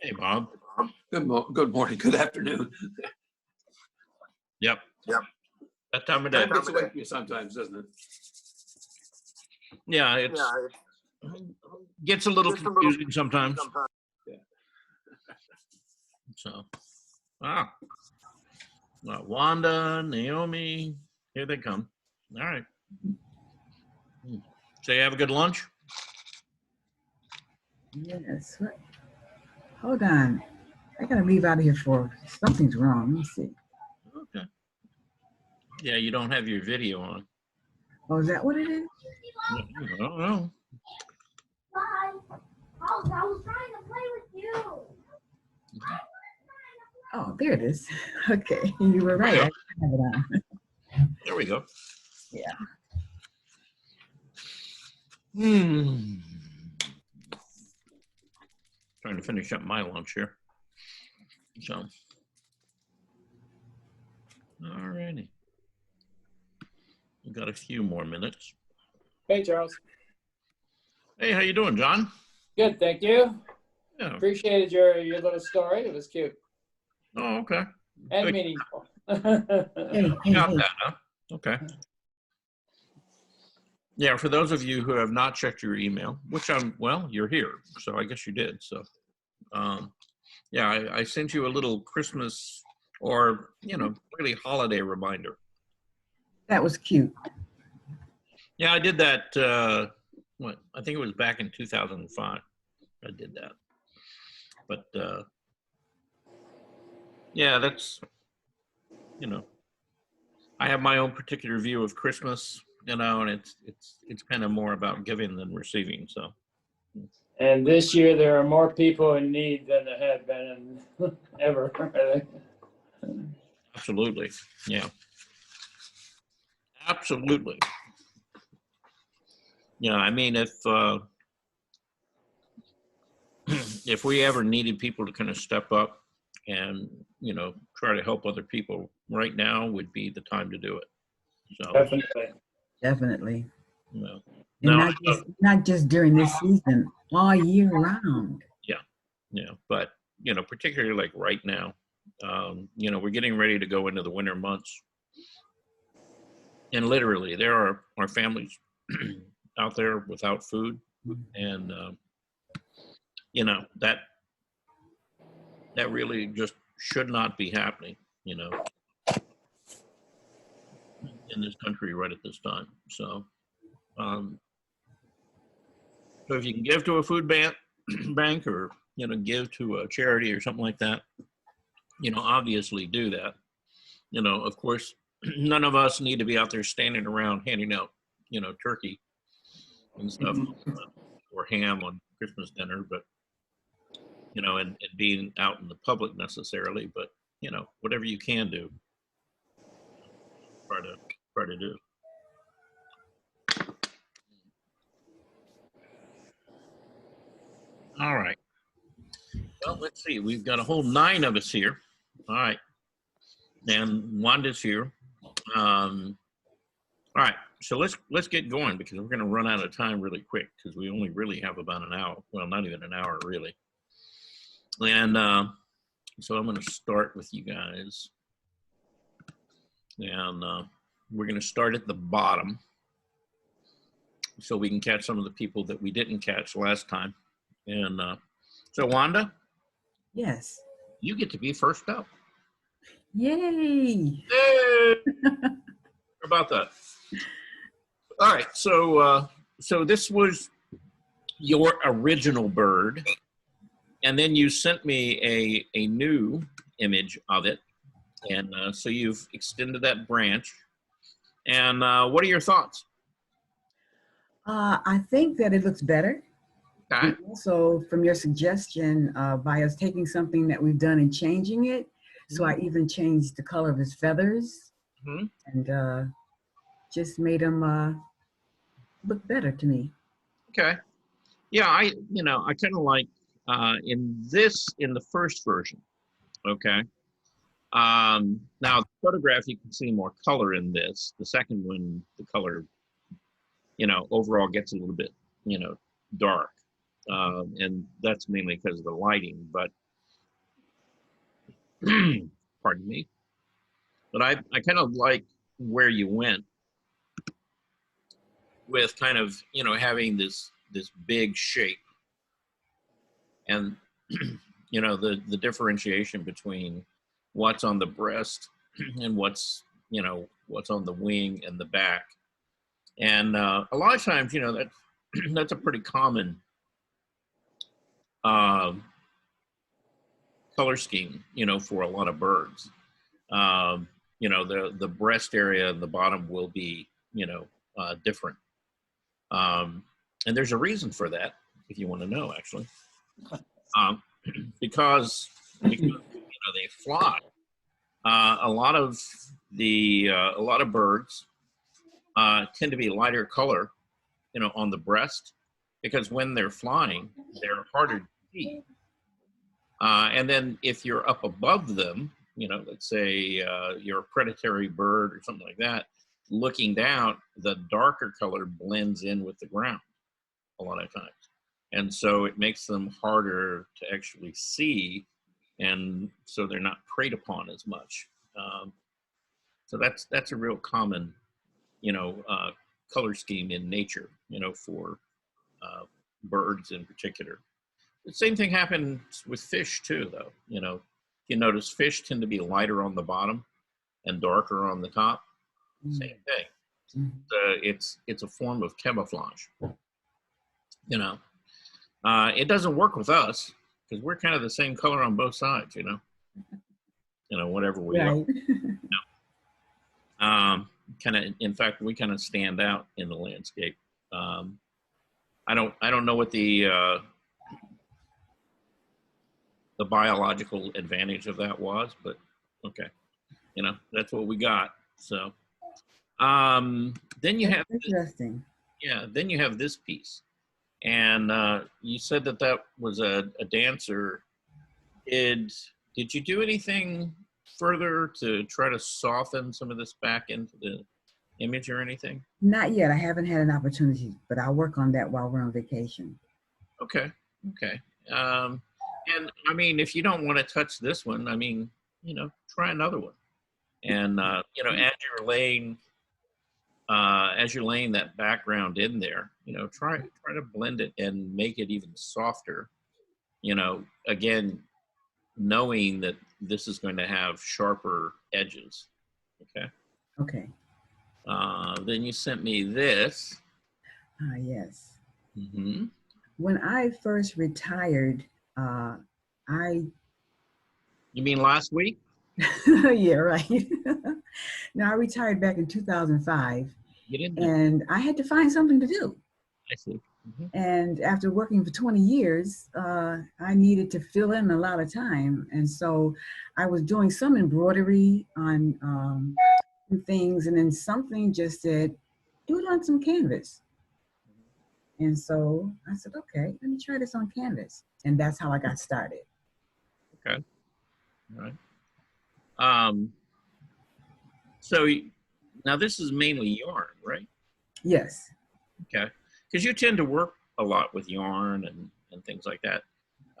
Hey, Bob. Good morning, good afternoon. Yep. That time of day. Time gets away from you sometimes, doesn't it? Yeah, it gets a little confusing sometimes. Yeah. So, well, Wanda, Naomi, here they come. All right. So you have a good lunch? Yes. Hold on. I gotta leave out of here for something's wrong. Let me see. Okay. Yeah, you don't have your video on. Oh, is that what it is? I don't know. Bye. I was trying to play with you. Oh, there it is. Okay, you were right. I have it on. There we go. Yeah. Trying to finish up my lunch here. So, all righty. We've got a few more minutes. Hey, Charles. Hey, how you doing, John? Good, thank you. Yeah. Appreciated your little story. It was cute Oh, okay. and Good. meaningful. Got that, huh? Okay. Yeah, for those of you who have not checked your email, which you're here, so I guess you did. So, yeah, I sent you a little Christmas or, really holiday reminder. That was cute. Yeah, I did that, I think it was back in 2005. I did that. But, yeah, that's, I have my own particular view of Christmas, and it's kind of more about giving than receiving. So. And this year there are more people in need than there have been ever. I think. Absolutely, yeah. Absolutely. Yeah, I mean, if we ever needed people to kind of step up and try to help other people, right now would be the time to do it. So Definitely. No. And not just during this season, all year round. Yeah, but particularly like right now, we're getting ready to go into the winter months, and literally there are families out there without food, and that really just should not be happening, in this country right at this time. So, so if you can give to a food bank or give to a charity or something like that, obviously do that. Of course, none of us need to be out there standing around handing out, turkey and stuff, or ham on Christmas dinner, but and being out in the public necessarily, but whatever you can do, try to do. All right. Well, let's see. We've got a whole 9 of us here. All right. And Wanda's here. All right. So let's get going, because we're going to run out of time really quick, because we only really have about an hour. Well, not even an hour, really. And so I'm going to start with you guys. And we're going to start at the bottom, so we can catch some of the people that we didn't catch last time. And so, Wanda? Yes. You get to be first up. Yay! Hey! How about that? All right, so so this was your original bird, and then you sent me a new image of it, and so you've extended that branch. And what are your thoughts? I think that it looks better. Okay. And also, from your suggestion, by us taking something that we've done and changing it, so I even changed the color of his feathers, and just made him look better to me. Okay. Yeah, I kind of like in the first version. Okay. Now the photograph, you can see more color in this. The second one, the color, overall gets a little bit, dark. And that's mainly because of the lighting. But Pardon me. But I kind of like where you went with kind of, having this big shape and, the differentiation between what's on the breast and what's on the wing and the back. And a lot of times, that that's a pretty common color scheme, for a lot of birds. The breast area and the bottom will be, different. And there's a reason for that, if you want to know, actually. Because they fly. A lot of birds tend to be lighter color, on the breast, because when they're flying, they're harder to see. And then if you're up above them, let's say you're a predatory bird or something like that, looking down, the darker color blends in with the ground a lot of times. And so it makes them harder to actually see, and so they're not preyed upon as much. So that's a real common, color scheme in nature, for birds in particular. The same thing happens with fish too, though. You notice fish tend to be lighter on the bottom and darker on the top. Same thing. It's a form of camouflage. It doesn't work with us because we're kind of the same color on both sides. Whatever we Right. are. In fact, we kind of stand out in the landscape. I don't know what the biological advantage of that was, but okay, that's what we got. So then you have Interesting. then you have this piece, and you said that was a dancer. Did you do anything further to try to soften some of this back into the image or anything? Not yet. I haven't had an opportunity, but I'll work on that while we're on vacation. Okay. And I mean, if you don't want to touch this one, I mean, try another one. And as you're laying that background in there, try to blend it and make it even softer. Again, knowing that this is going to have sharper edges. Okay. Okay. Then you sent me this. Yes. Mm-hmm. When I first retired, You mean last week? yeah, right. Now I retired back in 2005, You didn't. and I had to find something to do. I see. Mm-hmm. And after working for 20 years, I needed to fill in a lot of time. And so I was doing some embroidery on some things, and then something just said, do it on some canvas. And so I said, okay, let me try this on canvas. And that's how I got started. Okay. All right. So now this is mainly yarn, right? Yes. Okay. Because you tend to work a lot with yarn and things like that.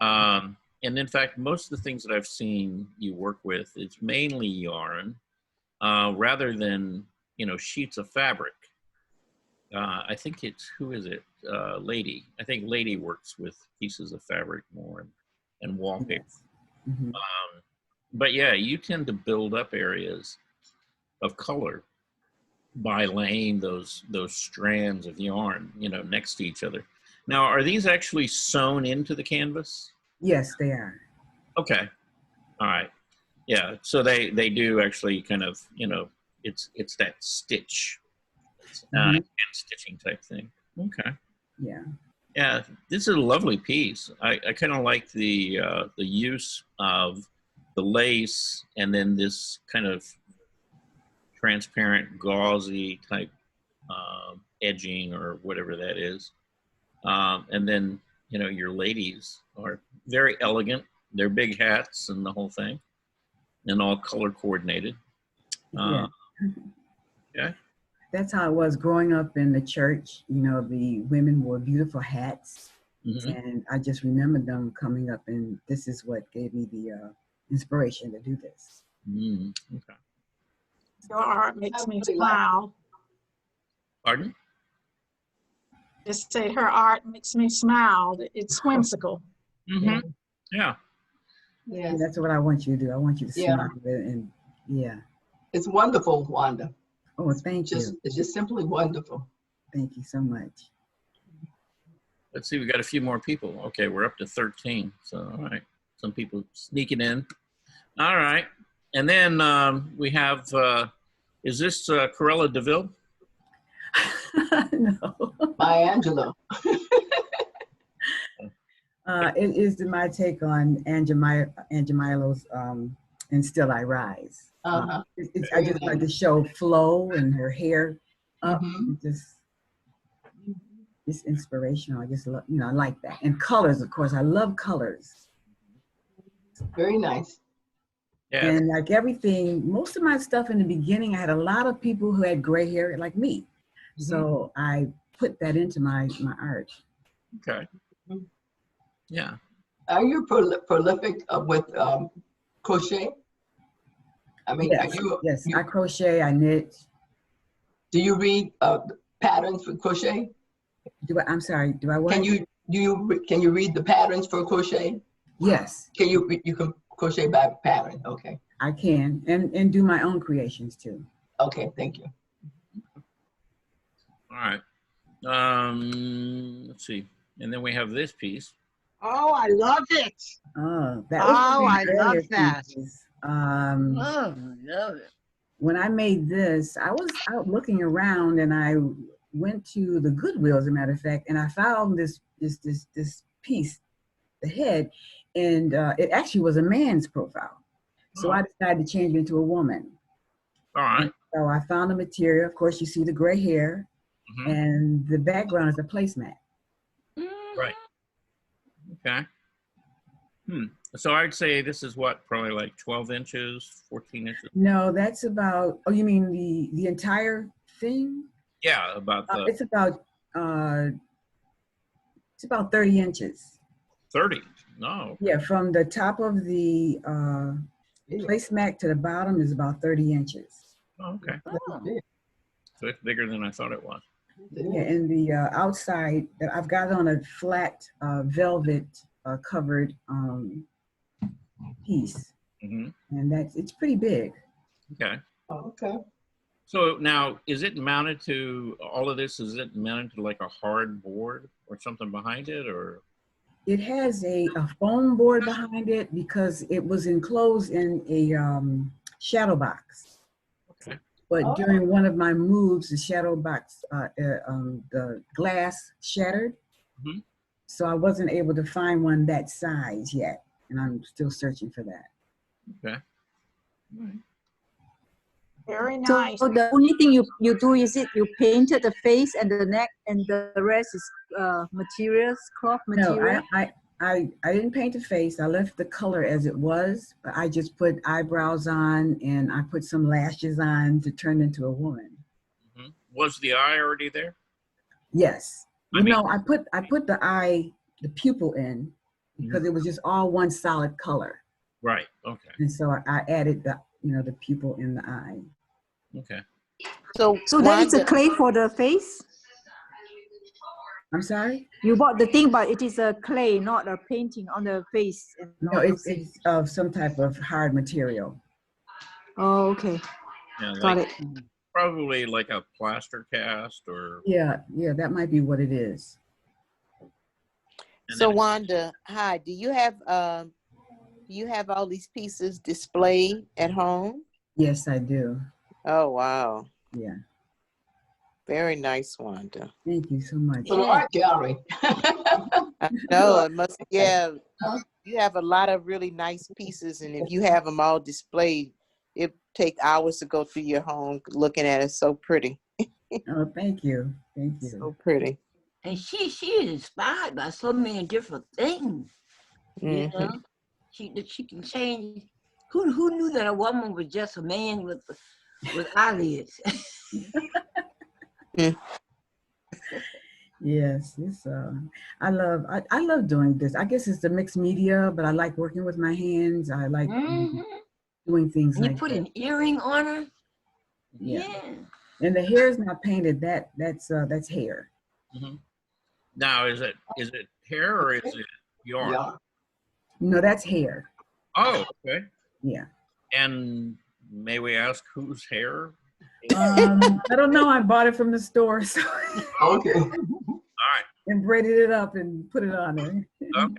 And in fact, most of the things that I've seen you work with is mainly yarn rather than, sheets of fabric. I think who is it? Lady. I think Lady works with pieces of fabric more and wallpaper. Yes. Mm-hmm. But yeah, you tend to build up areas of color by laying those strands of yarn, next to each other. Now, are these actually sewn into the canvas? Yes, they are. Okay. All right. Yeah. So they do actually kind of, it's that stitch, hand stitching type thing. Okay. Yeah. Yeah. This is a lovely piece. I kind of like the use of the lace and then this kind of transparent gauzy type edging or whatever that is. And then, your ladies are very elegant. They're big hats and the whole thing and all color coordinated. Yeah. Okay. That's how it was growing up in the church. The women wore beautiful hats. Mhm. And I just remember them coming up, and this is what gave me the inspiration to do this. Okay. Your art makes me really like it. smile. Pardon? Just say her art makes me smile. It's whimsical. Mm-hmm. Yeah. Yeah, Yes, that's what I want you to do. I want you to Yeah. smile and yeah. it's wonderful, Wanda. Oh, thank Just, you. it's just simply wonderful. Thank you so much. Let's see, we got a few more people. Okay, we're up to 13. So, all right. Some people sneaking in. All right. And then we have, is this Corella DeVille? No. Maya Angelou. It is my take on Angemilo's And Still I Rise. Uh-huh. I just like to show flow and her hair up. Mhm. Just inspirational. I just love, I like that. And colors, of course. I love colors. Very nice. Yeah. And like everything, most of my stuff in the beginning, I had a lot of people who had gray hair like me. So I put that into my art. Okay. Yeah. Are you prolific with crochet? I mean, Yes, yes. I crochet, I knit. do you read patterns for crochet? I'm sorry, do I what? Can you read the patterns for crochet? Yes, You can crochet by pattern? Okay. I can. And do my own creations too. Okay, thank you. All right. Let's see. And then we have this piece. Oh, I love it. Oh, that was Oh, one I of the love earlier that. pieces. Oh, I love it. When I made this, I was out looking around and I went to the Goodwill, as a matter of fact, and I found this piece, the head, and it actually was a man's profile. So I decided to change it into a woman. All right. And so I found the material. Of course, you see the gray hair, and the background is a placemat. Right. Okay. So I'd say this is what, probably like 12 inches, 14 inches? No, that's about, oh, you mean the entire thing? Yeah, about the It's about 30 inches. 30. No. Yeah, from the top of the placemat to the bottom is about 30 inches. Oh, okay. Oh. So it's bigger than I thought it was. Yeah, and the outside, I've got it on a flat velvet covered piece, Mm-hmm. and it's pretty big. Okay. Okay. So now, is it mounted to, all of this, is it mounted to like a hard board or something behind it, or? It has a foam board behind it because it was enclosed in a shadow box. Okay. But during one of my moves, the shadow box, the glass shattered. Mhm. So I wasn't able to find one that size yet. And I'm still searching for that. Okay. All right. Very nice. So the only thing you do is you painted the face and the neck, and the rest is materials, cloth material. No, I didn't paint the face. I left the color as it was, but I just put eyebrows on and I put some lashes on to turn into a woman. Mhm. Was the eye already there? Yes. I mean- I put the pupil in because it was just all one solid color. Right. Okay. And so I added the pupil in the eye. Okay. So that is a clay for the face? I'm sorry? You bought the thing, but it is a clay, not a painting on the face. and No, on the it's face. of some type of hard material. Oh, okay. Yeah, Got like, it. probably like a plaster cast or. Yeah, that might be what it is. and So then- Wanda, hi, do you have all these pieces displayed at home? Yes, I do. Oh, wow. Yeah. Very nice, Wanda. Thank you so much. For the art gallery. I know it must, yeah. You have a lot of really nice pieces, and if you have them all displayed, it take hours to go through your home looking at it. So pretty. Oh, thank you. Thank you. So pretty. And she is inspired by so many different things. You Mhm. know, she can change. Who knew that a woman was just a man with eyelids? Yes, it's I love doing this. I guess it's the mixed media, but I like working with my hands. I like Hmm. doing things And you like put that. an earring on her? Yeah. Yeah. And the hair is not painted. That's hair. Hmm. Now, is it hair or is it yarn? Yeah. No, that's hair. Oh, okay. Yeah. And may we ask whose hair? I don't know. I bought it from the store, so Okay. All right. and braided it up and put it on there. Okay.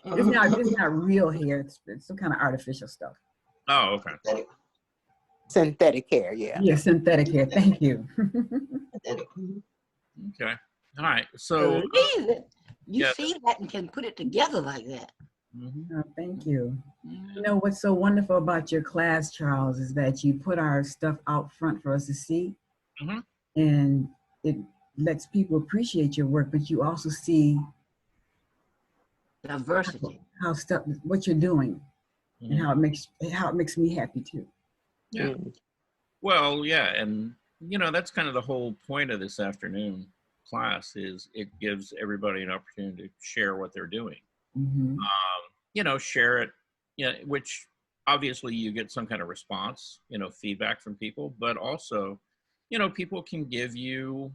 It's not real hair. It's some kind of artificial stuff. Oh, okay. Synthetic hair, yeah. Yeah, synthetic hair. Thank you. Okay. All right. So, Believe it. You yeah. see that and can put it together like that. Mhm. Oh, thank you. Mhm. You know what's so wonderful about your class, Charles, is that you put our stuff out front for us to see, Mhm. and it lets people appreciate your work. But you also see Diversity. what you're doing, and Mhm. how it makes me happy too. Yeah. Well, yeah, and that's kind of the whole point of this afternoon class is it gives everybody an opportunity to share what they're doing. Hmm. Share it, which obviously you get some kind of response, feedback from people, but also, people can give you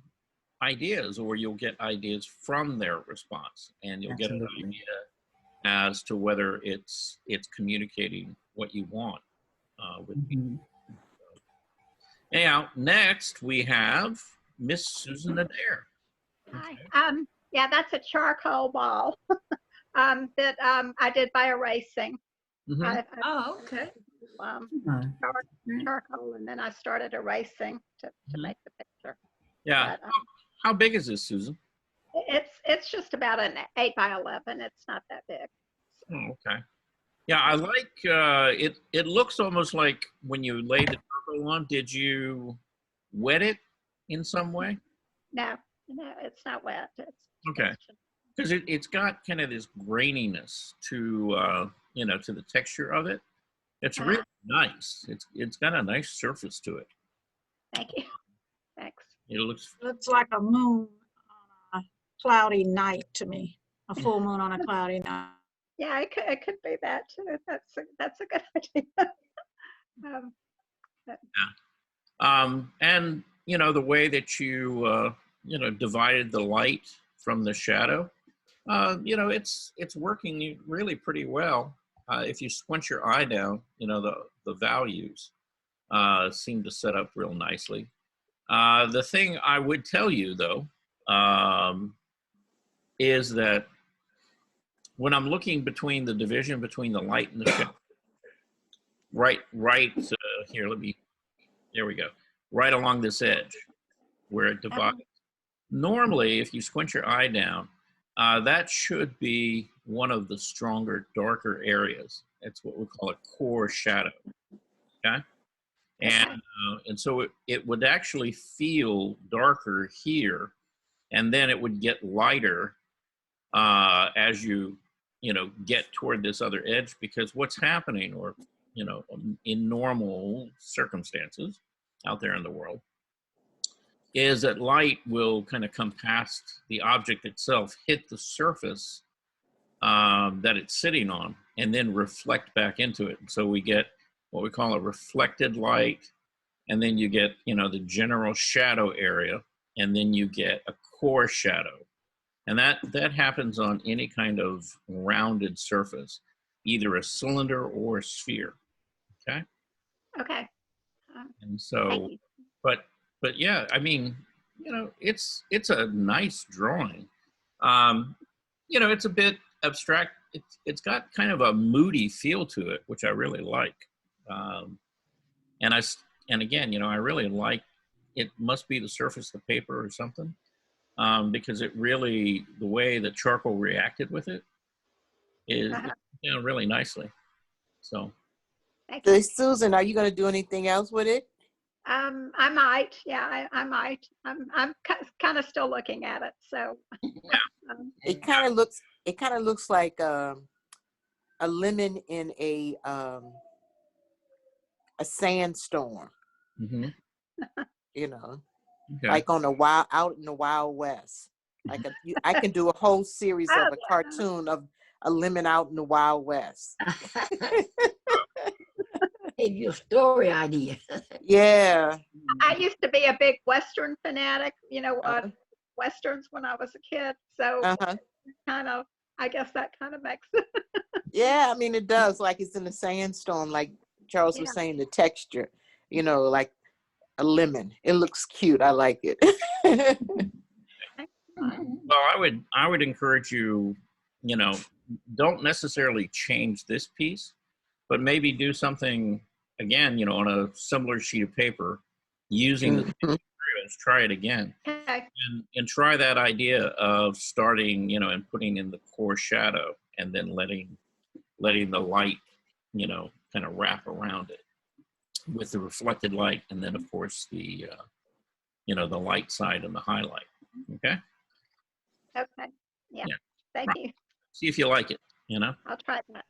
ideas or you'll get ideas from their response and you'll get an Absolutely. idea as to whether it's communicating what you want with people. Hmm. Now, next we have Miss Susan Adair. Hi. Yeah, that's a charcoal ball that I did by erasing. Mhm. I Oh, okay. charcoal, and then I started erasing to Mhm. make the picture. Yeah. But, How big is this, Susan? it's just about an 8 by 11. It's not that big. Oh, okay. Yeah, I like it. It looks almost like when you laid the charcoal on. Did you wet it in some way? No, it's not wet. Okay. Because it's got kind of this graininess to to the texture of it. It's really nice. It's got a nice surface to it. Thank you. Thanks. It looks. Looks like a moon on a cloudy night to me. A full moon on a cloudy night. Yeah, it could be that too. That's a good idea. And the way that you divided the light from the shadow, it's working really pretty well. If you squint your eye down, the values seem to set up real nicely. The thing I would tell you though is that when I'm looking between the division between the light and the shadow, right here, there we go, right along this edge where it divides. Normally, if you squint your eye down, that should be one of the stronger, darker areas. It's what we call a core shadow. Okay, and so it would actually feel darker here, and then it would get lighter as you get toward this other edge, because what's happening, or in normal circumstances out there in the world, is that light will kind of come past the object itself, hit the surface that it's sitting on, and then reflect back into it. So we get what we call a reflected light, and then you get the general shadow area, and then you get a core shadow. And that happens on any kind of rounded surface, either a cylinder or a sphere. Okay. Okay. And so, but yeah, I mean, it's a nice drawing. It's a bit abstract. It's got kind of a moody feel to it, which I really like. And again, I really like. It must be the surface of the paper or something. Because it really, the way the charcoal reacted with it is really nicely. So, Susan, are you going to do anything else with it? I might. Yeah, I might. I'm kind of still looking at it. So It kind of looks like a lemon in a sandstorm. mm-hmm. Like out in the Wild West. I can do a whole series Oh, of a cartoon of a lemon out in the Wild West. Gave you a story idea. Yeah. I used to be a big Western fanatic, Uh-huh. Westerns when I was a kid. So Uh-huh. kind of, I guess that kind of makes it. Yeah, I mean, it does. Like it's in the sandstone, like Charles was Yeah. saying, the texture, like a lemon. It looks cute. I like it. Well, I would encourage you, don't necessarily change this piece, but maybe do something again, on a similar sheet of paper using the materials. Try it again. Okay. And try that idea of starting, and putting in the core shadow and then letting the light, kind of wrap around it with the reflected light. And then of course the, the light side and the highlight. Okay. Okay. Yeah. Yeah. Thank you. See if you like it, I'll try that.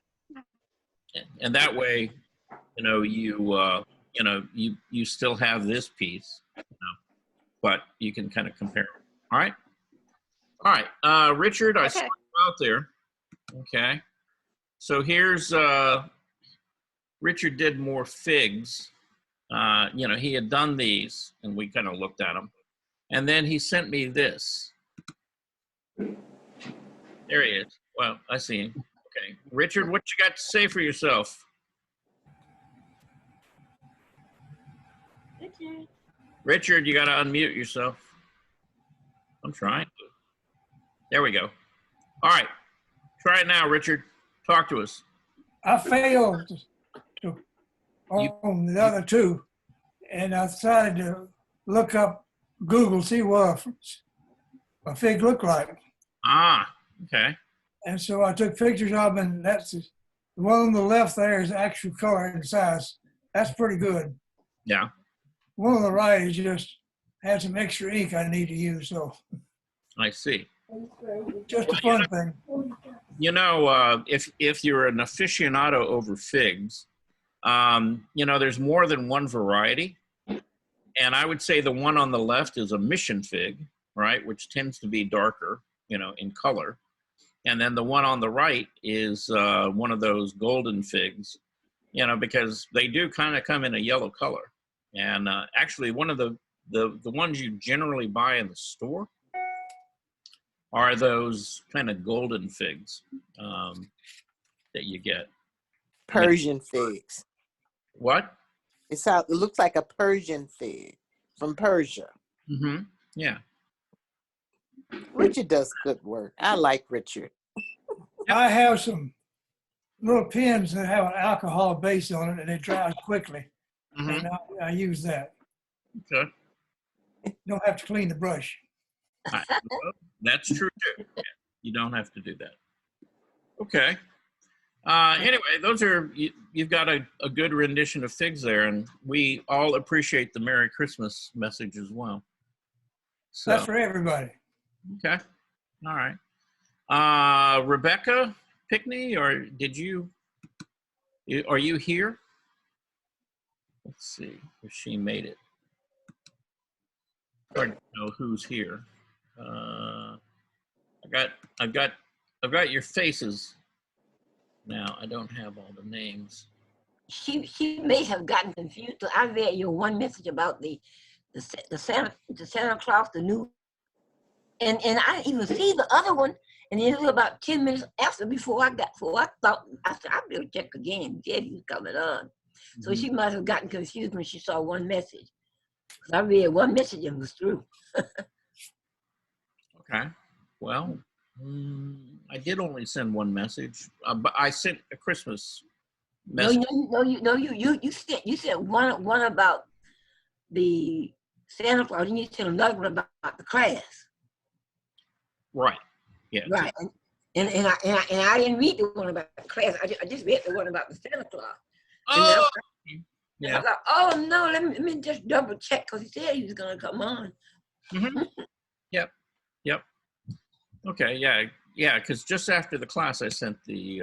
and that way, you still have this piece, but you can kind of compare. All right. Richard, I saw Okay. you out there. Okay. So here's, Richard did more figs. He had done these and we kind of looked at them. And then he sent me this. There he is. Well, I see him. Okay. Richard, what you got to say for yourself? Richard, you got to unmute yourself. I'm trying to. There we go. All right. Try it now, Richard. Talk to us. I failed on the other two, and I decided to look up Google, see what a fig looked like. Ah, okay. And so I took pictures of them, and that's the one on the left there is actual color and size. That's pretty good. Yeah. One on the right is just had some extra ink I need to use, so I see. just a fun thing. If you're an aficionado over figs, there's more than one variety. And I would say the one on the left is a mission fig, right? Which tends to be darker, in color. And then the one on the right is one of those golden figs, because they do kind of come in a yellow color. And actually one of the ones you generally buy in the store are those kind of golden figs that you get. Persian figs. What? It looks like a Persian fig from Persia. Mm-hmm. Yeah. Richard does good work. I like Richard. I have some little pens that have an alcohol base on it, and it dries quickly. Mm-hmm. And I use that. Okay. Don't have to clean the brush. That's true too. Yeah, you don't have to do that. Okay. Anyway, those are, you've got a good rendition of figs there, and we all appreciate the Merry Christmas message as well. So, That's for everybody. okay. All right. Rebecca Pickney, or are you here? Let's see if she made it. Hard to know who's here. I've got your faces. Now I don't have all the names. She may have gotten confused. So I read your one message about the Santa Claus, the new, and I didn't even see the other one. And it was about 10 minutes after before I thought I said I better check again. Yeah, he was coming on. So she must have gotten confused when she saw one message. 'Cause I read one message and was through. Okay. Well, I did only send one message, but I sent a Christmas message. You said one about the Santa Claus, and you said another one about the class. Right. Yeah. Right. And I didn't read the one about the class. I just read the one about the Santa Claus. Oh. Yeah. I thought, oh no, let me just double check because he said he was gonna come on. Mm-hmm. Yep. Okay. Yeah. Because just after the class, I sent the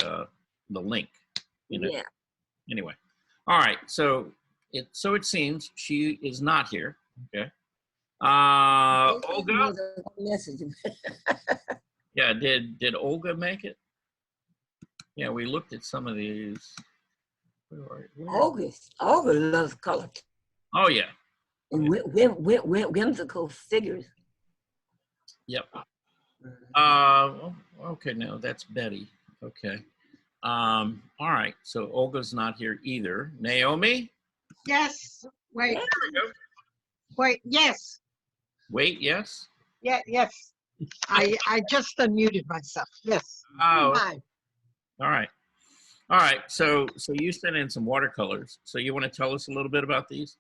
link. Yeah. Anyway. All right. So it seems she is not here. Okay. Olga? Message. Yeah, did Olga make it? Yeah, we looked at some of these. Where Olga loves color. Oh, yeah. And whimsical figures. Yep. Okay, no, that's Betty. Okay. All right, so Olga's not here either. Naomi? Yes, wait, There we go. wait, yes, Wait, yes? yes. I just unmuted myself, yes. Oh, Hi. all right. All right, so you sent in some watercolors. So you want to tell us a little bit about these?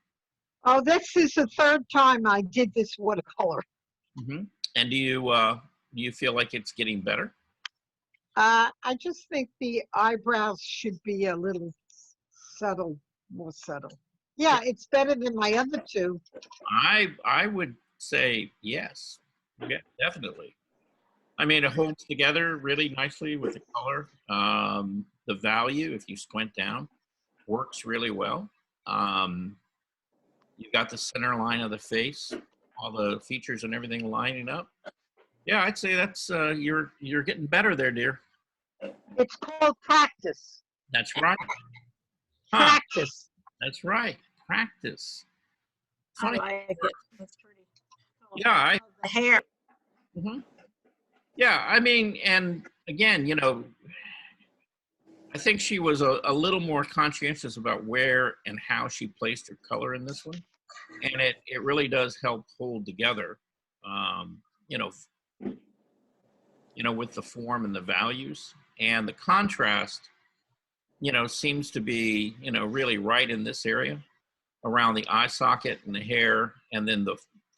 Oh, this is the third time I did this watercolor. Mm-hmm. And do you feel like it's getting better? I just think the eyebrows should be a little subtle, more subtle. Yeah, it's better than my other two. I would say yes. Yeah, definitely. I mean, it holds together really nicely with the color. The value, if you squint down, works really well. You've got the center line of the face, all the features and everything lining up. Yeah, I'd say that's you're getting better there, dear. It's called practice. That's right. Huh, Practice. that's right. Practice. I Funny. like it. It's pretty. Yeah, The hair. Mhm. Yeah, I mean, and again, you know, I think she was a little more conscientious about where and how she placed her color in this one. And it really does help hold together, you know, with the form and the values. And the contrast, you know, seems to be, you know, really right in this area around the eye socket and the hair and then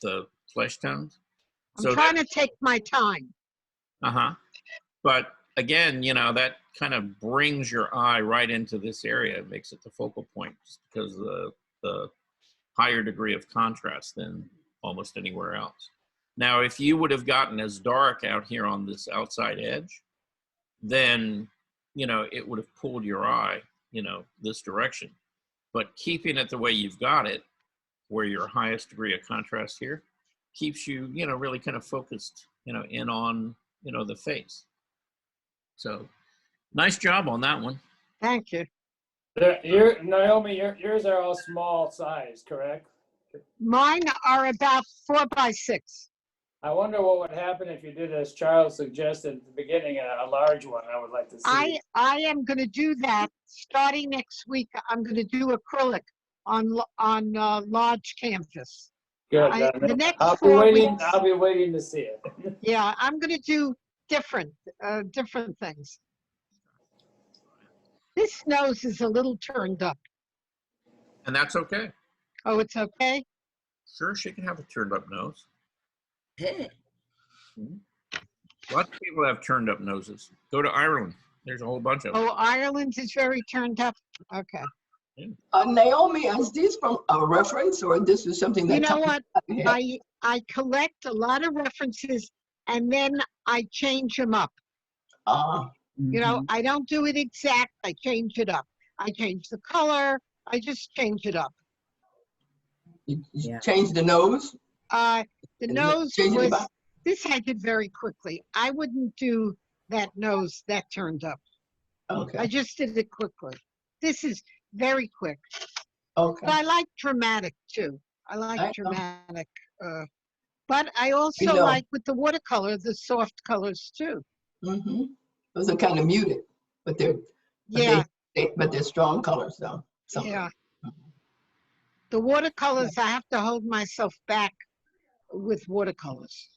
the flesh tones. I'm trying to take my time. Uh-huh. But again, you know, that kind of brings your eye right into this area. It makes it the focal point just because of the higher degree of contrast than almost anywhere else. Now, if you would have gotten as dark out here on this outside edge, then, you know, it would have pulled your eye, you know, this direction. But keeping it the way you've got it, where your highest degree of contrast here, keeps you, you know, really kind of focused, you know, in on, you know, the face. So nice job on that one. Thank you. Naomi, yours are all small size, correct? Mine are about 4 by 6. I wonder what would happen if you did as Charles suggested at the beginning, a large one. I would like to see. I am going to do that starting next week. I'm going to do acrylic on large canvas. Good. The next I'll be 4 waiting. weeks. I'll be waiting to see it. Yeah, I'm going to do different things. This nose is a little turned up. And that's okay. Oh, it's okay? Sure, she can have a turned up nose. Yeah. Lots of people have turned up noses. Go to Ireland. There's a whole bunch of them. Oh, Ireland is very turned up. Okay. Naomi, is this from a reference or this is something that You know comes what? out of your head? I collect a lot of references and then I change them up. You know, I don't do it exact. I change it up. I change the color. I just change it up. You change the nose? The nose change it was, about- this I did very quickly. I wouldn't do that nose that turned up. Okay. I just did it quickly. This is very quick. Okay. But I like dramatic too. I like dramatic. But I also You know. like with the watercolor, the soft colors too. Mm-hmm. Those are kind of muted, but they're Yeah. but they're strong colors though. So. Yeah. The watercolors, I have to hold myself back with watercolors.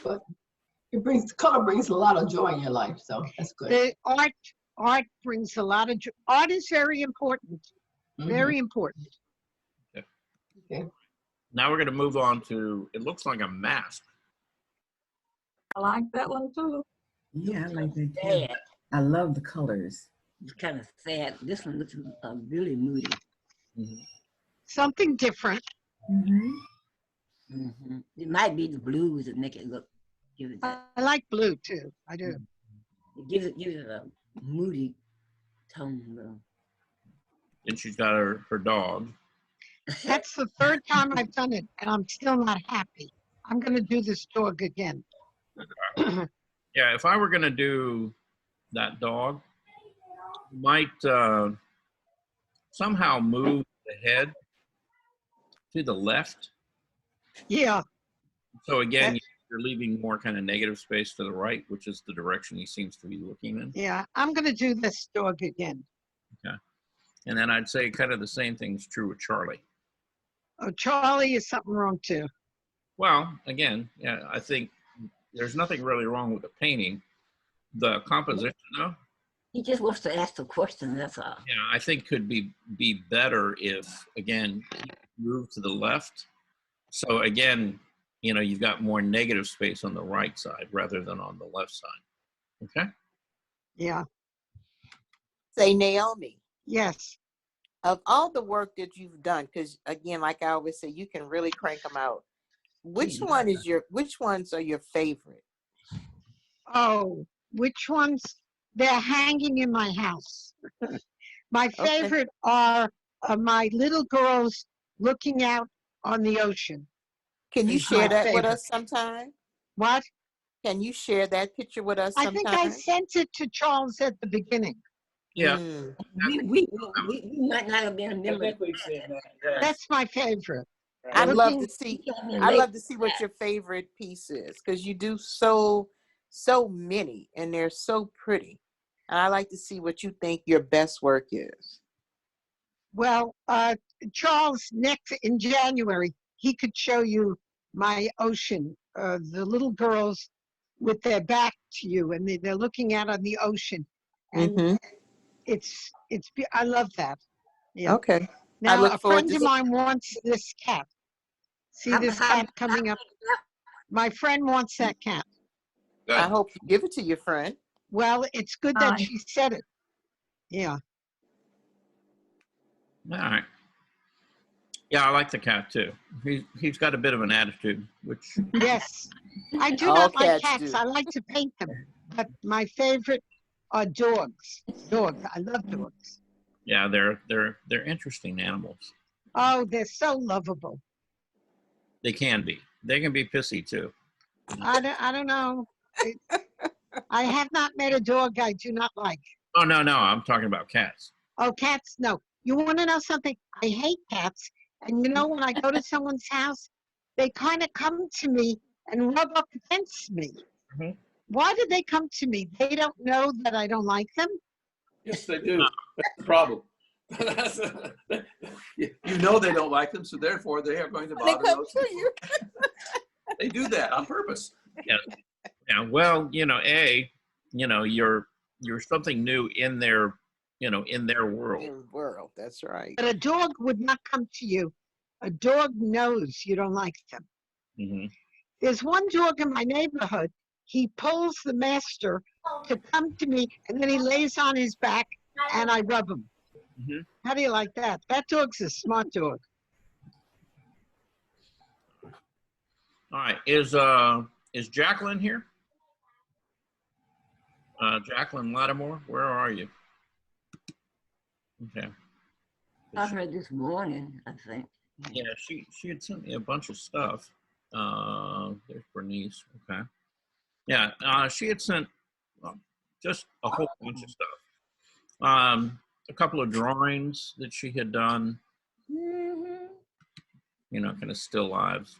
But color brings a lot of joy in your life, so that's good. The art brings a lot of joy. Art is very important. Very important. Okay. Now we're going to move on to, it looks like a mask. I like that one too. Yeah, I like that too. Sad. I love the colors. It's kind of sad. This one looks really moody. Something different. It might be the blues that make it look. Give it that. I like blue too. I do. It gives it a moody tone though. And she's got her dog. That's the third time I've done it, and I'm still not happy. I'm gonna do this dog again. Yeah, if I were gonna do that dog, might somehow move the head to the left. Yeah, So again, that- you're leaving more kind of negative space to the right, which is the direction he seems to be looking in. yeah, I'm gonna do this dog again. Okay. And then I'd say kind of the same thing's true with Charlie. Oh, Charlie is something wrong too. Well, again, yeah, I think there's nothing really wrong with the painting. The composition, though, He just wants to ask the question, that's all. yeah, I think could be better if, again, he moved to the left. So again, you've got more negative space on the right side rather than on the left side. Okay? Yeah, Say, Naomi, yes. of all the work that you've done, because again, like I always say, you can really crank them out. Which ones are your favorite? Oh, which ones? They're hanging in my house. My Okay. favorite are my little girls looking out on the ocean. Can you It's share my that with favorite. us sometime? What? Can you share that picture with us I sometime? think I sent it to Charles at the beginning. Yeah. Mm. We might not have been a I member. think we've seen that. Yes. That's my favorite. I'd love Looking- to see. You got me I'd late. love to see what your favorite piece is, because you do so many, and they're so pretty. And I like to see what you think your best work is. Well, Charles, next in January, he could show you my ocean. The little girls with their back to you, and they're looking out on the ocean, and Mhm. I love that. Yeah. Okay. Now, look a forward friend to of mine wants this cat. See How- this how- cat coming up? My friend wants that cat. Good. I hope you give it to your friend. Well, it's good that Hi. she said it. Yeah. All right. Yeah, I like the cat too. He's got a bit of an attitude, which Yes. I do All not like cats cats. do. I like to paint them. But my favorite are dogs. Dogs. I love dogs. yeah, they're interesting animals. Oh, they're so lovable. They can be. They can be pissy too. I don't know. I have not met a dog I do not like. Oh no, I'm talking about cats. Oh, cats, no. You want to know something? I hate cats. And you know, when I go to someone's house, they kind of come to me and rub up against me. Mhm. Why did they come to me? They don't know that I don't like them? Yes, they do. That's the problem. You know they don't like them, so therefore they are going to They bother come those to people. you. They do that on purpose. Yeah. Well, you're something new in their, in their world. In world, that's right. But a dog would not come to you. A dog knows you don't like them. Hmm. There's one dog in my neighborhood. He pulls the master to come to me, and then he lays on his back, and I rub him. Hmm. How do you like that? That dog's a smart dog. All right. Is Jacqueline here? Jacqueline Lattimore, where are you? Okay. I heard this morning, I think. Yeah, she had sent me a bunch of stuff. There's Bernice. Okay. Yeah, she had sent just a whole bunch of stuff. A couple of drawings that she had done. Kind of still lives.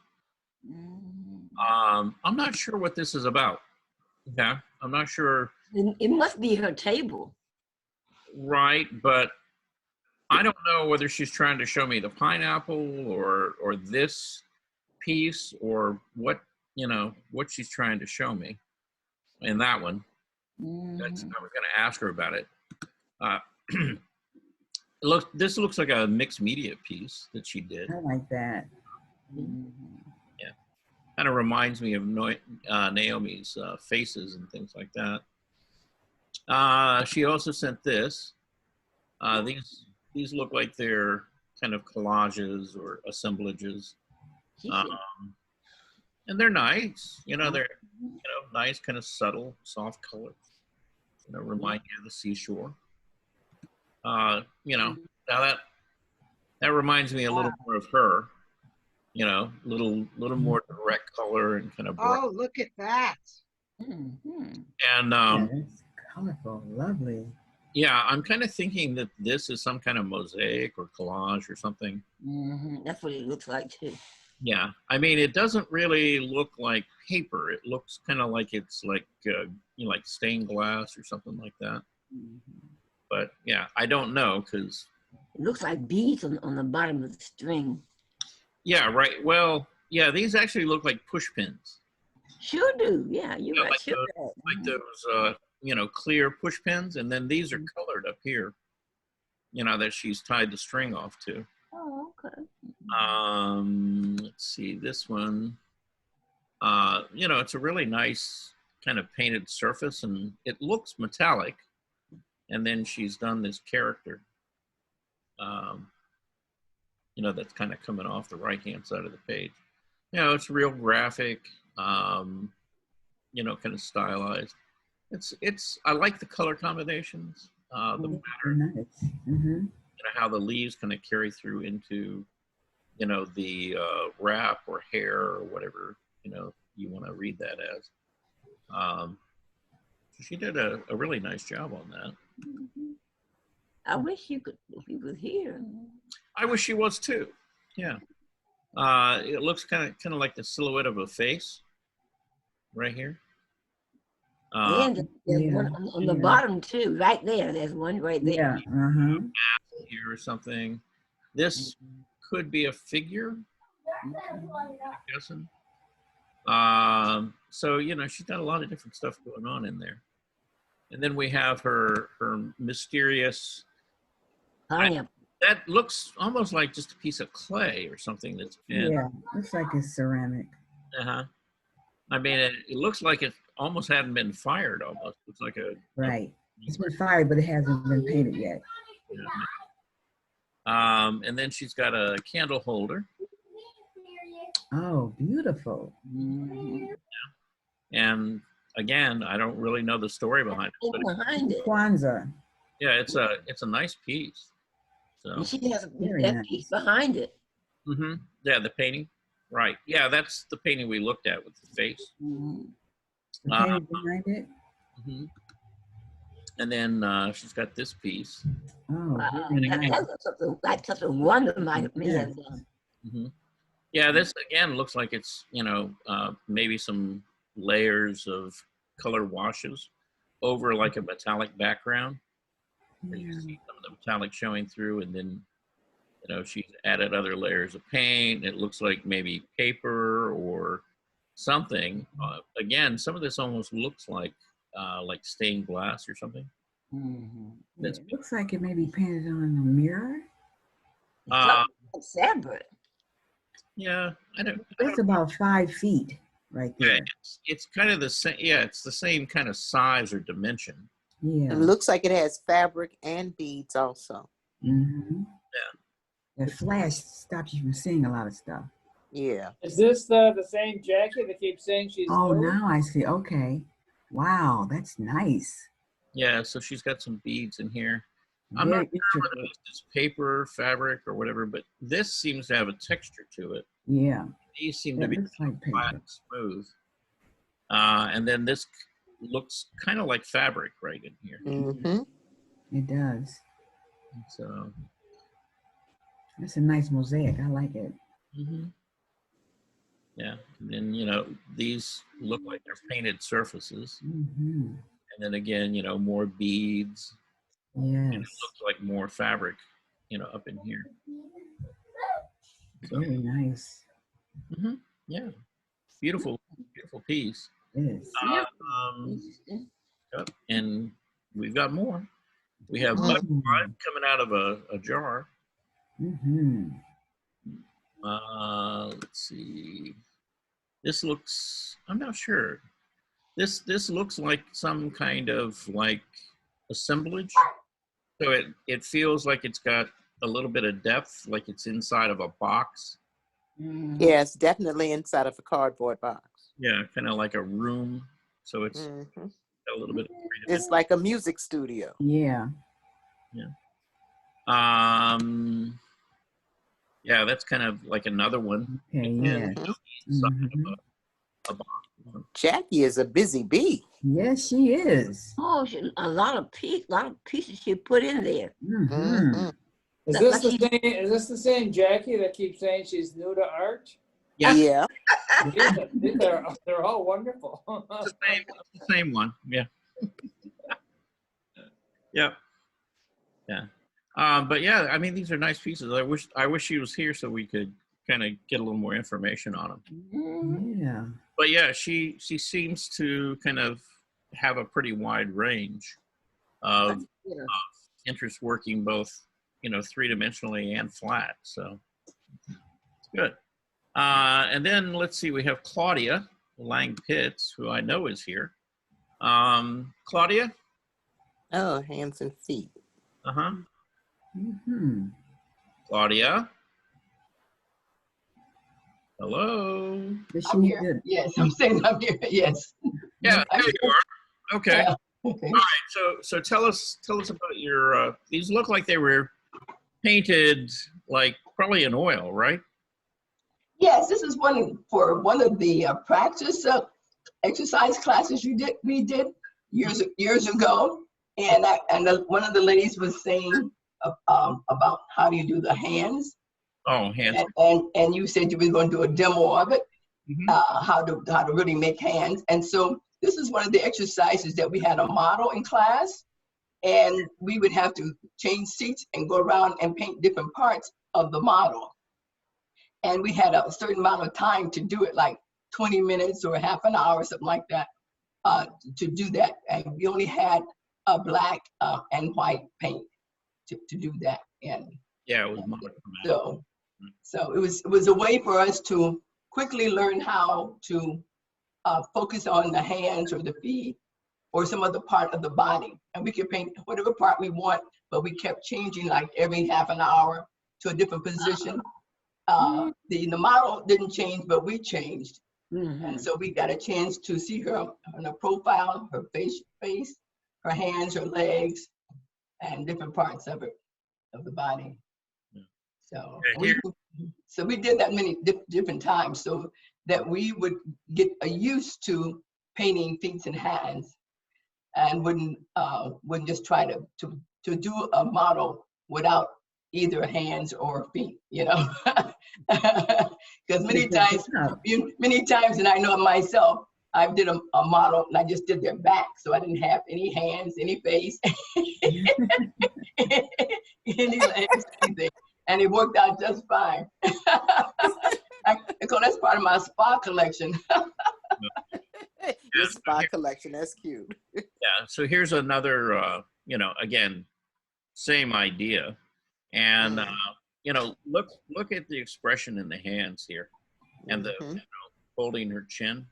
I'm not sure what this is about. Okay, I'm not sure. It must be her table. Right, but I don't know whether she's trying to show me the pineapple or this piece or what she's trying to show me in that one. I was going to ask her about it. This looks like a mixed media piece that she did. I like that. Yeah, kind of reminds me of Naomi's faces and things like that. She also sent this. These look like they're kind of collages or assemblages, and they're nice. They're nice, kind of subtle, soft colors. Remind you of the seashore. Now That reminds me a little more of her, you know, little more direct color and kind of bright. Oh, look at that. Mhm. And Yeah, that's colorful, lovely. yeah, I'm kind of thinking that this is some kind of mosaic or collage or something. That's what it looks like too. Yeah, I mean, it doesn't really look like paper. It looks kind of like it's like, you know, like stained glass or something like that. But yeah, I don't know because. It looks like beads on the bottom of the string. Yeah, right. Well, yeah, these actually look like push pins. Sure do. Yeah, you're right. Like Sure those, do. like those, you know, clear push pins, and then these are colored up here. You know, that she's tied the string off to. Oh, okay. Let's see this one. You know, it's a really nice kind of painted surface, and it looks metallic. And then she's done this character. You know, that's kind of coming off the right-hand side of the page. You know, it's real graphic. You know, kind of stylized. I like the color combinations. The pattern. Nice. Mm-hmm. You know, how the leaves kind of carry through into, you know, the wrap or hair or whatever, you know, you want to read that as. So she did a really nice job on that. I wish you could, if you could hear. I wish she was too. Yeah. It looks kind of like the silhouette of a face right here. And there's one on the bottom too, right there. There's one right there. Yeah. Here or something. This could be a figure. I'm guessing. So you know, she's got a lot of different stuff going on in there. And then we have her mysterious. That looks almost like just a piece of clay or something that's been. Yeah, looks like it's ceramic. I mean, it looks like it almost hadn't been fired. Almost, it's like a. Right. It's been fired, but it hasn't been painted yet. And then she's got a candle holder. Oh, beautiful. And again, I don't really know the story behind it. But Kwanzaa. Yeah, it's a nice piece. So And she has that piece behind it. Yeah, the painting. Right. Yeah, that's the painting we looked at with the face. The painting behind it. And then she's got this piece. Oh, very nice. That's something Wonder might have done. Yeah, this again looks like it's, you know, maybe some layers of color washes over like a metallic background. You see some of the metallic showing through, and then, you know, she's added other layers of paint. It looks like maybe paper or something. Again, some of this almost looks like stained glass or something. It looks like it may be painted on a mirror. Fabric. Yeah, It's about 5 feet right there. Yeah, it's kind of the same. Yeah, it's the same kind of size or dimension. Yeah. It looks like it has fabric and beads also. Mm-hmm. Yeah. The flash stops you from seeing a lot of stuff. Yeah. Is this the same jacket that keeps saying she's Oh, new? now I see. Okay. Wow, that's nice. Yeah, so she's got some beads in here. I'm not sure whether this is paper, fabric, or whatever, but this seems to have a texture to it. Yeah. These seem That to be looks like paper. flat and smooth. And then this looks kind of like fabric right in here. It does. So That's a nice mosaic. I like it. yeah, and then, you know, these look like they're painted surfaces. And then again, you know, more beads. And it Yes. looks like more fabric, you know, up in here. So, Very nice. yeah, beautiful, beautiful piece. Yes. Yep, and we've got more. We have blood coming out of a jar. Let's see. This looks, I'm not sure. This looks like some kind of like assemblage. So it feels like it's got a little bit of depth, like it's inside of a box. Yeah, it's definitely inside of a cardboard box. Yeah, kind of like a room. So it's got a little bit of It's like a music studio. Yeah. Yeah. Yeah, that's kind of like another one. Okay, And yes. something Mhm. of a box. Jackie is a busy bee. Yes, she is. Oh, a lot of pieces she put in there. Mm-hmm. Is Like this the she- same? Is this the same Jackie that keeps saying she's new to art? Yes, Yeah. They're all wonderful. it's the same one. Yeah. Yeah. Yeah. But yeah, I mean, these are nice pieces. I wish she was here so we could kind of get a little more information on them. Mhm. Yeah. But yeah, she seems to kind of have a pretty wide range of Yeah. interest working both, three-dimensionally and flat. So it's good. And then let's see, we have Claudia Lang Pitts, who I know is here. Claudia? Oh, hands and feet. Uh-huh. Mm-hmm. Claudia? Hello? Does she I'm need here. to? Yes, I'm saying I'm here. Yes. Yeah, there you are. Okay. Yeah. Okay. All right. So tell us about your. These look like they were painted like probably in oil, right? Yes, this is one of the practice exercise classes we did years ago, and one of the ladies was saying about how do you do the hands. Oh, hands. And you said you were going to do a demo of it, Mhm. how to really make hands. And so this is one of the exercises that we had a model in class, and we would have to change seats and go around and paint different parts of the model. And we had a certain amount of time to do it, like 20 minutes or half an hour, something like that, to do that. And we only had a black and white paint to do that. And Yeah, it was monochromatic. so it was a way for us to quickly learn how to focus on the hands or the feet or some other part of the body. And we could paint whatever part we want, but we kept changing like every half an hour to a different position. The model didn't change, but we changed. And so we got a chance to see her on her profile, her face, her hands, her legs, and different parts of it, of the body. So we did that many different times so that we would get used to painting feet and hands, and wouldn't just try to do a model without either hands or feet, because many times, and I know anyself, I did a model and I just did their back, so I didn't have any hands, any face, any legs, anything. And it worked out just fine. So that's part of my spa collection. Your spa collection, that's cute. Yeah, so here's another, again, same idea. And, look at the expression in the hands here and the, holding her chin.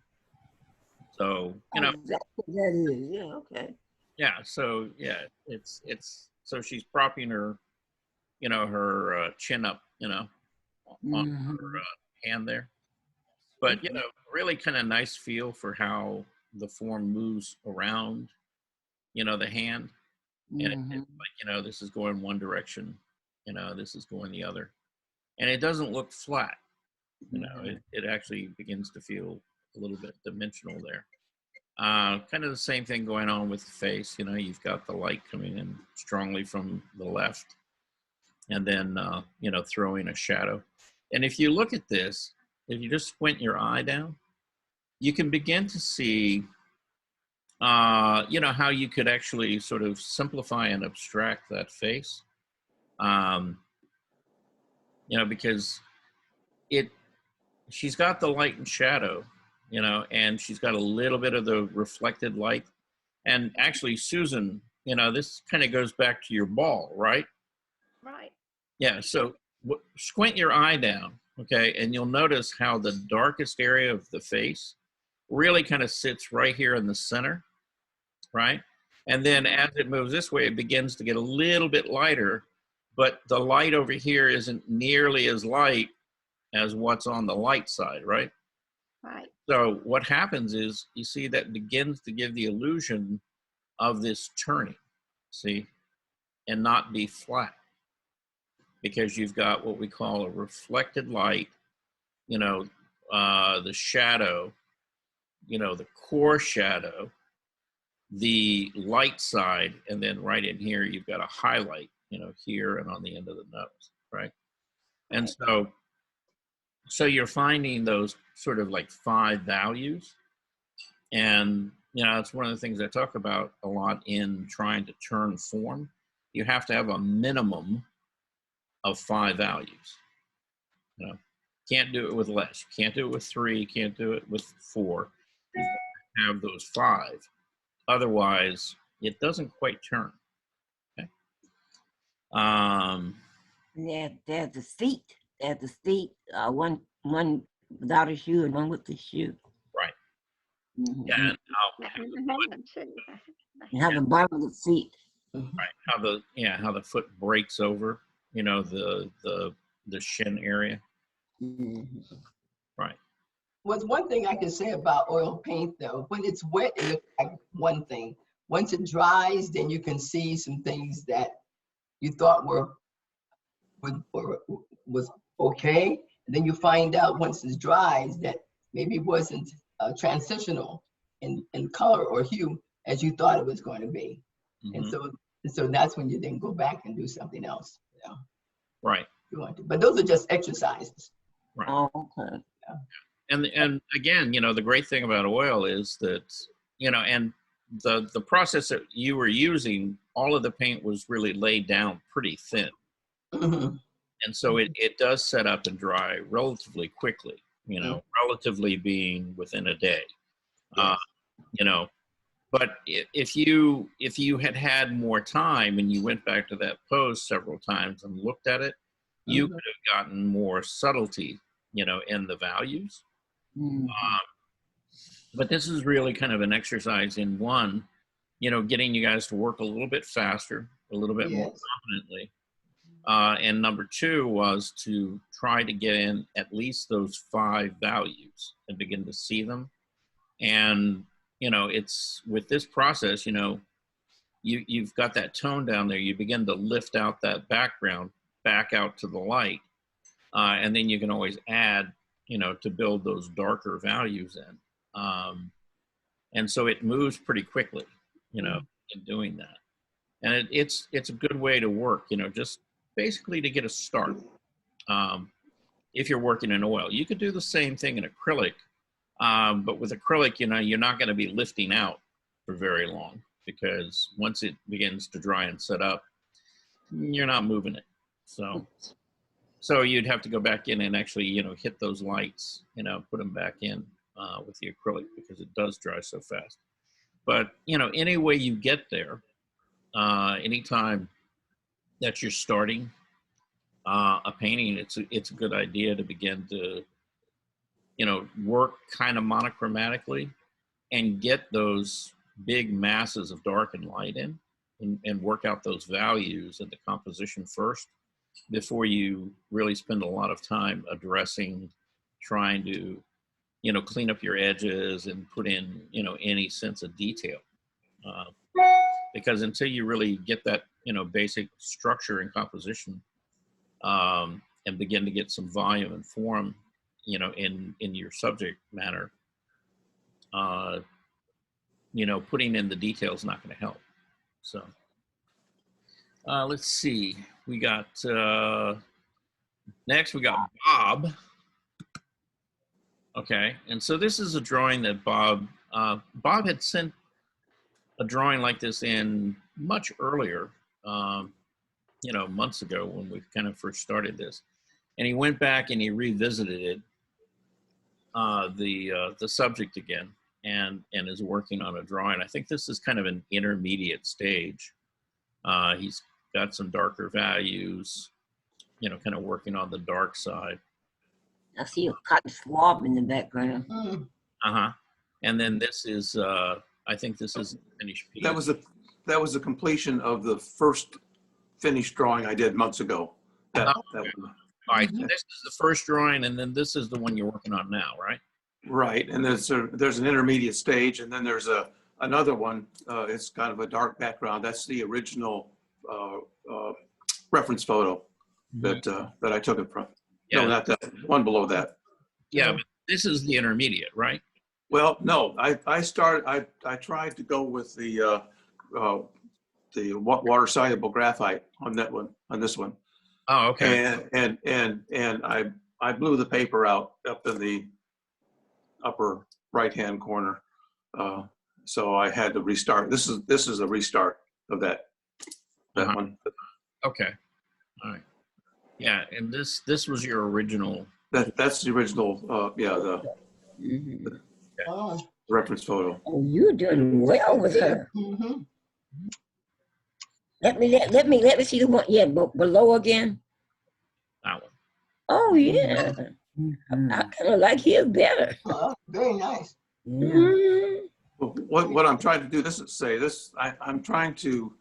So, That is, yeah, okay. yeah, so yeah, so she's propping her, her chin up, on her hand there. But, really kind of nice feel for how the form moves around, the hand. And it's like, this is going one direction, this is going the other. And it doesn't look flat, it actually begins to feel a little bit dimensional there. Kind of the same thing going on with the face, you've got the light coming in strongly from the left and then, throwing a shadow. And if you look at this, if you just squint your eye down, you can begin to see, how you could actually sort of simplify and abstract that face. Because she's got the light and shadow, and she's got a little bit of the reflected light. And actually, Susan, this kind of goes back to your ball, right? Right. Yeah, so squint your eye down, okay, and you'll notice how the darkest area of the face really kind of sits right here in the center, right? And then as it moves this way, it begins to get a little bit lighter, but the light over here isn't nearly as light as what's on the light side, right? Right. So what happens is you see that begins to give the illusion of this turning, see, and not be flat. because you've got what we call a reflected light, you know, the shadow, you know, the core shadow, the light side, and then right in here, you've got a highlight, you know, here and on the end of the nose, right? And so you're finding those sort of like 5 values. And, you know, it's one of the things I talk about a lot in trying to turn form. You have to have a minimum of 5 values. You know, can't do it with less. You can't do it with 3. Can't do it with 4. You have those 5. Otherwise, it doesn't quite turn. Okay. There's the seat. There's the seat. One without a shoe and one with the shoe. Right. Mhm. Yeah. And And have the bottom of the seat. right. How the foot breaks over. You know, the shin area. Mhm. Right. Was one thing I can say about oil paint though, when it's wet, it looks like one thing. Once it dries, then you can see some things that you thought was okay. And then you find out once it dries that maybe it wasn't transitional in color or hue as you thought it was going to be. And so that's when you then go back and do something else. Yeah. Right. You want to. But those are just exercises. Right. Oh, okay. Yeah. And again, you know, the great thing about oil is that, you know, and the process that you were using, all of the paint was really laid down pretty thin. Mm-hmm. And so it does set up and dry relatively quickly, you know, relatively being within a day. You know, but if you had more time and you went back to that pose several times and looked at it, you could have gotten more subtlety, you know, in the values. But this is really kind of an exercise in one, you know, getting you guys to work a little bit faster, a little bit more confidently. And number 2 was to try to get in at least those 5 values and begin to see them. And, you know, it's with this process, you know, you've got that tone down there. You begin to lift out that background back out to the light. And then you can always add, you know, to build those darker values in. And so it moves pretty quickly, you know, in doing that. And it's a good way to work, you know, just basically to get a start. If you're working in oil, you could do the same thing in acrylic, but with acrylic, you know, you're not going to be lifting out for very long because once it begins to dry and set up, you're not moving it. So you'd have to go back in and actually, you know, hit those lights, you know, put them back in with the acrylic because it does dry so fast. But, you know, any way you get there, anytime that you're starting a painting, it's a good idea to begin to, you know, work kind of monochromatically and get those big masses of dark and light in and work out those values in the composition first before you really spend a lot of time addressing, trying to, you know, clean up your edges and put in, you know, any sense of detail. Because until you really get that, you know, basic structure and composition and begin to get some volume and form, you know, in your subject matter, you know, putting in the detail is not going to help. So let's see. We got, next we got Bob. Okay, and so this is a drawing that Bob had sent a drawing like this in much earlier, you know, months ago when we kind of first started this. And he went back and he revisited it, the subject again, and is working on a drawing. I think this is kind of an intermediate stage. He's got some darker values, you know, kind of working on the dark side. I see a cotton swab in the background. And then this is, I think this is the finished piece. That was the completion of the first finished drawing I did months ago. That one. All right, so this is the first drawing, and then this is the one you're working on now, right? Right, and there's an intermediate stage, and then there's another one. It's kind of a dark background. That's the original reference photo. that I took it from. Yeah. No, not that one below that. Yeah, but this is the intermediate, right? Well, no, I tried to go with the water soluble graphite on that one, on this one. Oh, okay. And I blew the paper out up in the upper right-hand corner. So I had to restart. This is a restart of that one. Okay. All right. Yeah, and this was your original. That's the original, yeah, the Oh. reference photo. Oh, you're doing well with her. Mhm. Let me see the one. Yeah, below again. That one. Oh yeah, Mhm. I kind of like his better. Oh, very nice. Yeah. Mhm. What I'm trying to do, I'm trying to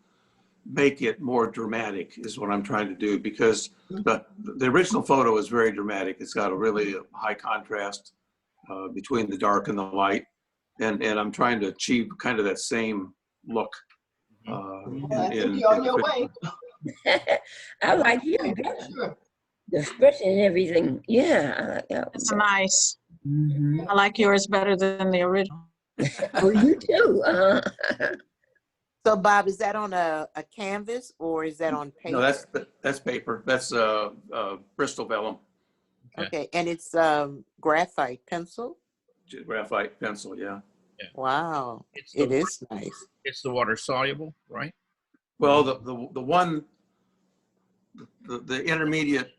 make it more dramatic is what I'm trying to do, because the original photo is very dramatic. It's got a really high contrast between the dark and the light. And I'm trying to achieve kind of that same look. I think you're on your way. I like his better. Sure. The expression and everything. Yeah, I like that It's one. nice. Mhm. I like yours better than the original. Oh, you too. So Bob, is that on a canvas or is that on paper? No, that's paper. That's Bristol vellum, Okay, and it's graphite pencil? graphite pencil, yeah. Wow, It's it the, is nice. It's the water soluble, right? Well, the one, the intermediate,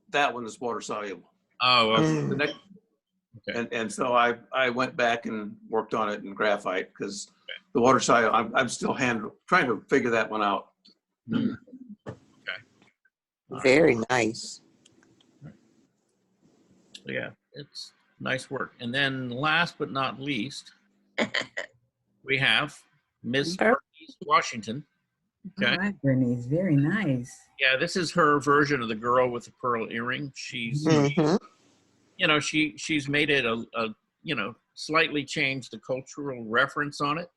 that one is water soluble. Oh, okay. Mm. The next, Okay. and so I went back and worked on it in graphite, because the water soluble, I'm still trying to figure that one out. Mm. Very nice. Yeah, it's nice work. And then last but not least, we have Miss Bernice Washington. Okay. All right, Bernice, very nice. Yeah, this is her version of the girl with the pearl earring. She's, Mhm. you know, she's made it a you know, slightly changed the cultural reference on it.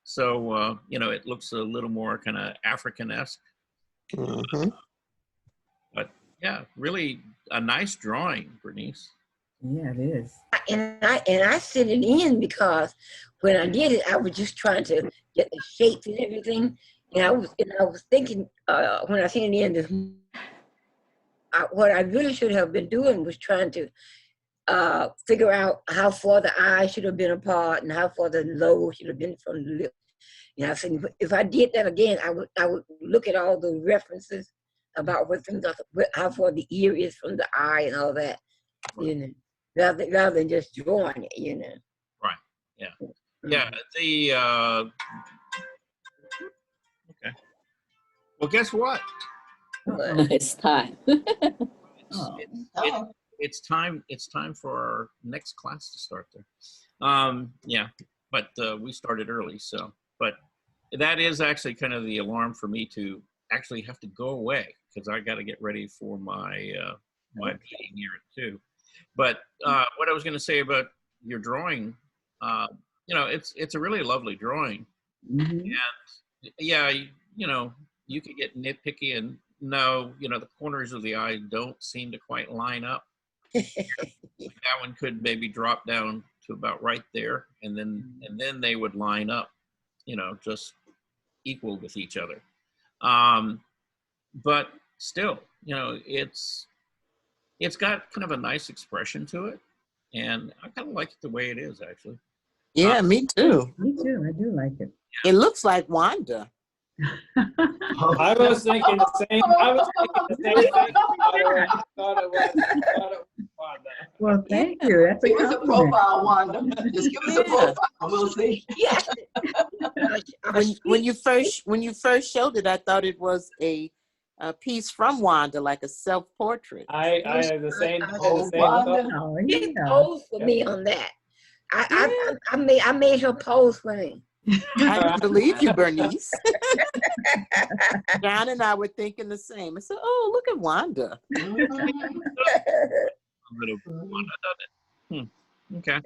So, you know, it looks a little more kind of African-esque. Mhm. But yeah, really a nice drawing, Bernice. Yeah, it is. And I sent it in because when I did it, I was just trying to get the shapes and everything. And I was thinking when I sent it in, what I really should have been doing was trying to figure out how far the eyes should have been apart and how far the lobe should have been from the lip. And I said, if I did that again, I would look at all the references about what things are, how far the ear is from the eye and all that, you know, rather than just drawing it, you know. Right. Yeah. Yeah. The okay. Well, guess what? It's time. Oh. It's time. It's time for our next class to start there. Yeah, but we started early, so. But that is actually kind of the alarm for me to actually have to go away, because I got to get ready for my my meeting here at 2. But what I was going to say about your drawing, you know, it's a really lovely drawing, Mhm. and yeah, you know, you could get nitpicky and no, you know, the corners of the eye don't seem to quite line up. That one could maybe drop down to about right there, and then they would line up, you know, just equal with each other. But still, you know, it's got kind of a nice expression to it, and I kind of like it the way it is, actually. Yeah, me too. Me too. I do like it. It looks like Wanda. I was thinking the same. I was thinking the same thing. I thought it was Wanda. Well, thank you. That's a Give us a compliment. profile, Wanda. Just give us a profile. We'll see. Yes. When you first showed it, I thought it was a piece from Wanda, like a self-portrait. I have the same. Oh, same Wanda. thought. Oh, She yeah. posed for me on that. I made her pose for me. I believe you, Bernice. John and I were thinking the same. I said, "Oh, look at Wanda." Okay.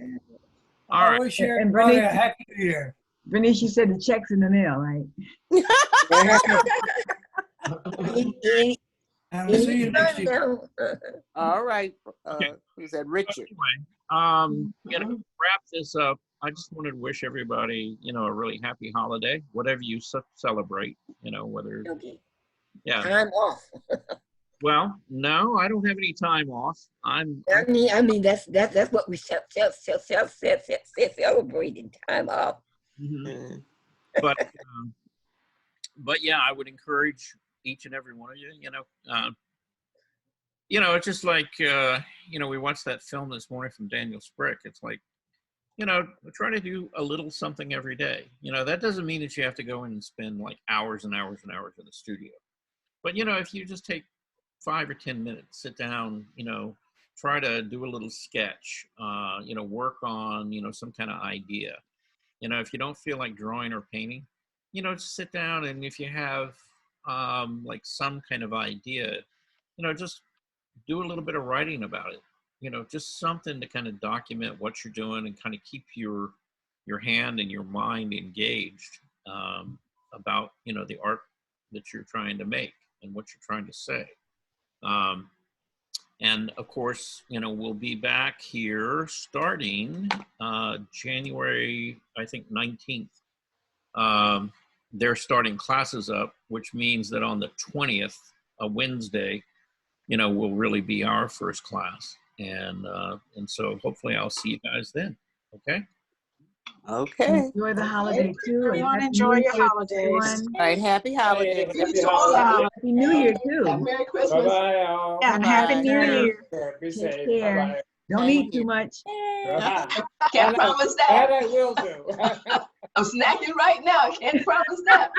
All right. I wish you And everybody a Bernice- happy new year. Bernice, you said the check's in the mail, right? And we'll see you next year. No. All right. Okay. Who's that? Richard. Anyway, wrap this up. I just wanted to wish everybody, a really happy holiday, whatever you celebrate, whether, Okay. yeah. Time off. Well, no, I don't have any time off. I mean that's what we celebrated, time off. Mhm. But yeah, I would encourage each and every one of you, it's just like, we watched that film this morning from Daniel Sprick. It's like, try to do a little something every day. That doesn't mean that you have to go in and spend like hours and hours and hours in the studio. But, if you just take 5 or 10 minutes, sit down, try to do a little sketch, work on, some kind of idea. If you don't feel like drawing or painting, just sit down, and if you have like some kind of idea, just do a little bit of writing about it. Just something to kind of document what you're doing and kind of keep your hand and your mind engaged about, the art that you're trying to make and what you're trying to say. And of course, we'll be back here starting January, I think 19th. They're starting classes up, which means that on the 20th, a Wednesday, will really be our first class. And so hopefully I'll see you guys then. Okay. Okay. Enjoy the holiday too. and Everyone Happy enjoy New your Year, holidays. everyone. All right. Happy holidays. Happy holidays. Happy New Year too. Merry Christmas. Bye-bye, all. Yeah, and Happy Bye. New Year. Be Take safe. care. Bye-bye. Don't Thank eat too much. Can't promise That that. I will do. I'm snacking right now. Can't promise that.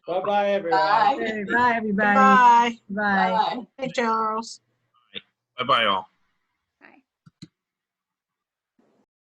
Bye-bye, everyone. Bye. Okay, bye, everybody. Bye. Bye. Bye. Hey, Charles. Bye-bye all.